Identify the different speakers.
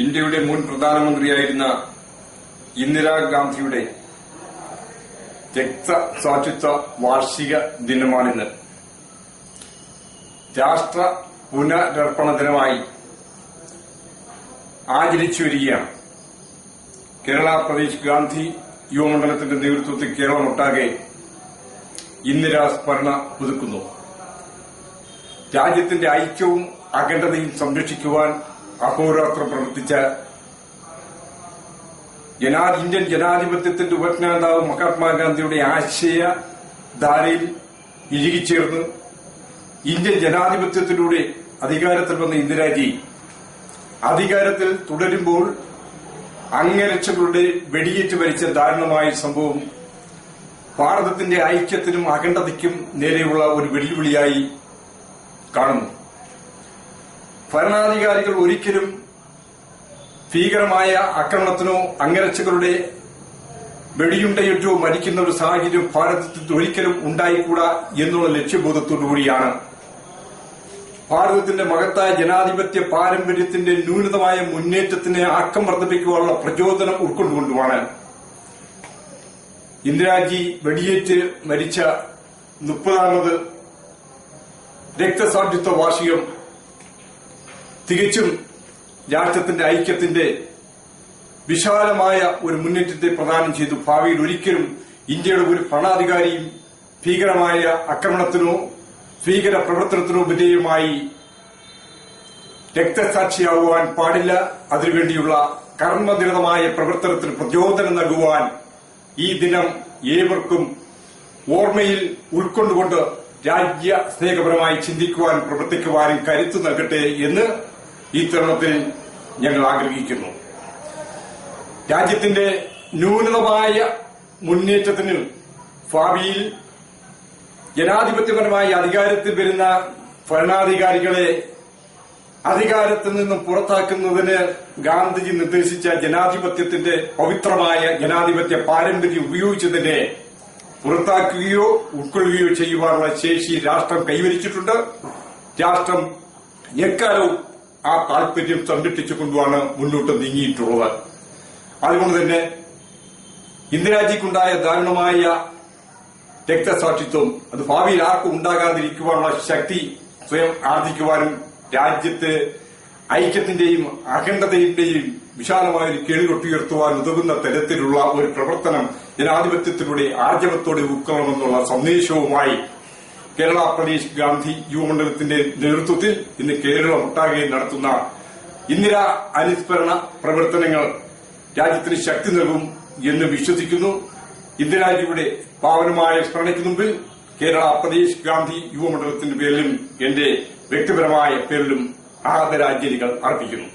Speaker 1: ഇന്ത്യയുടെ മുൻ പ്രധാനമന്ത്രിയായിരുന്ന ഇന്ദിരാഗാന്ധിയുടെ രക്തസാക്ഷിത്വ വാർഷിക ദിനമാണിന്ന്. രാഷ്ട്ര പുനരർപ്പണ ദിനമായി ആചരിച്ചു വരികയാണ്. കേരള പ്രദേശ് ഗാന്ധി യുവമണ്ഡലത്തിന്റെ നേതൃത്വത്തിൽ കേരളമൊട്ടാകെ ഇന്ദിരാ സ്മരണ പുതുക്കുന്നു. രാജ്യത്തിന്റെ ഐക്യവും അഖണ്ഡതയും സംരക്ഷിക്കുവാൻ അഹോരാത്രം പ്രവർത്തിച്ച ഇന്ത്യൻ ജനാധിപത്യത്തിന്റെ ഉപജ്ഞാതാവ് മഹാത്മാഗാന്ധിയുടെ ആശയധാരയിൽ ഇഴുകിച്ചേർന്ന് ഇന്ത്യൻ ജനാധിപത്യത്തിലൂടെ അധികാരത്തിൽ വന്ന ഇന്ദിരാജി അധികാരത്തിൽ തുടരുമ്പോൾ അംഗരക്ഷകളുടെ വെടിയേറ്റ് മരിച്ച ദാരുണമായ സംഭവം ഭാരതത്തിന്റെ ഐക്യത്തിനും അഖണ്ഡതയ്ക്കും നേരെയുള്ള ഒരു വെല്ലുവിളിയായി കാണുന്നു. ഭരണാധികാരികൾ ഒരിക്കലും ഭീകരമായ ആക്രമണത്തിനോ അംഗരക്ഷകളുടെ വെടിയുണ്ടയേറ്റോ മരിക്കുന്ന ഒരു സാഹചര്യം ഭാരതത്തിൽ ഒരിക്കലും ഉണ്ടായിക്കൂടാ എന്നുള്ള ലക്ഷ്യബോധത്തോടുകൂടിയാണ് ഭാരതത്തിന്റെ മഹത്തായ ജനാധിപത്യ പാരമ്പര്യത്തിന്റെ ന്യൂനതമായ മുന്നേറ്റത്തിന് ആക്കം വർദ്ധിപ്പിക്കുവാനുള്ള പ്രചോദനം ഉൾക്കൊണ്ടുകൊണ്ടുമാണ് ഇന്ദിരാജി വെടിയേറ്റ് മരിച്ച 30ാമത് രക്തസാക്ഷിത്വ വാർഷികം തികച്ചും രാഷ്ട്രത്തിന്റെ ഐക്യത്തിന്റെ വിശാലമായ ഒരു മുന്നേറ്റത്തെ പ്രദാനം ചെയ്തു. ഭാവിയിൽ ഒരിക്കലും ഇന്ത്യയുടെ ഒരു ഭരണാധികാരിയും ഭീകരമായ ആക്രമണത്തിനോ ഭീകര പ്രവർത്തനത്തിനോ വിധേയമായി രക്തസാക്ഷിയാകുവാൻ പാടില്ല. അതിനുവേണ്ടിയുള്ള കർമ്മനിരതമായ പ്രവർത്തനത്തിന് പ്രചോദനം നൽകുവാൻ ഈ ദിനം ഏവർക്കും ഓർമ്മയിൽ ഉൾക്കൊണ്ടുകൊണ്ട് രാജ്യ സ്നേഹപരമായി ചിന്തിക്കുവാൻ പ്രവർത്തിക്കുവാനും കരുത്തു നൽകട്ടെ എന്ന് ഈ തരുണത്തിൽ ഞങ്ങൾ ആഗ്രഹിക്കുന്നു. രാജ്യത്തിന്റെ ന്യൂനതമായ മുന്നേറ്റത്തിന് ഭാവിയിൽ ജനാധിപത്യപരമായി അധികാരത്തിൽ വരുന്ന ഭരണാധികാരികളെ അധികാരത്തിൽ നിന്നും പുറത്താക്കുന്നതിന് ഗാന്ധിജി നിർദ്ദേശിച്ച ജനാധിപത്യത്തിന്റെ പവിത്രമായ ജനാധിപത്യ പാരമ്പര്യം ഉപയോഗിച്ചതിനെ പുറത്താക്കുകയോ ഉൾക്കൊള്ളുകയോ ചെയ്യുവാനുള്ള ശേഷി രാഷ്ട്രം കൈവരിച്ചിട്ടുണ്ട്. രാഷ്ട്രം എക്കാലവും ആ താൽപര്യം സംരക്ഷിച്ചുകൊണ്ടുമാണ് മുന്നോട്ട് നീങ്ങിയിട്ടുള്ളത്. അതുകൊണ്ട് തന്നെ ഇന്ദിരാജിക്കുണ്ടായ ദാരുണമായ രക്തസാക്ഷിത്വം അത് ഭാവിയിൽ ആർക്കും ഉണ്ടാകാതിരിക്കുവാനുള്ള ശക്തി സ്വയം ആർജിക്കുവാനും രാജ്യത്ത് ഐക്യത്തിന്റെയും അഖണ്ഡതയുടെയും വിശാലമായ ഒരു കേളികൊട്ടുയർത്തുവാൻ ഉതകുന്ന തരത്തിലുള്ള ഒരു പ്രവർത്തനം ജനാധിപത്യത്തിലൂടെ ആർജവത്തോടെ ഉൾക്കൊള്ളണമെന്നുള്ള സന്ദേശവുമായി കേരള പ്രദേശ് ഗാന്ധി യുവമണ്ഡലത്തിന്റെ നേതൃത്വത്തിൽ ഇന്ന് കേരളമൊട്ടാകെ നടത്തുന്ന ഇന്ദിരാ അനുസ്മരണ പ്രവർത്തനങ്ങൾ രാജ്യത്തിന് ശക്തി നൽകും എന്ന് വിശ്വസിക്കുന്നു. ഇന്ദിരാജിയുടെ പാവനമായ സ്മരണയ്ക്ക് മുമ്പിൽ കേരള പ്രദേശ് ഗാന്ധി യുവമണ്ഡലത്തിന്റെ പേരിലും എന്റെ വ്യക്തിപരമായ പേരിലും ആദരാഞ്ജലികൾ അർപ്പിക്കുന്നു.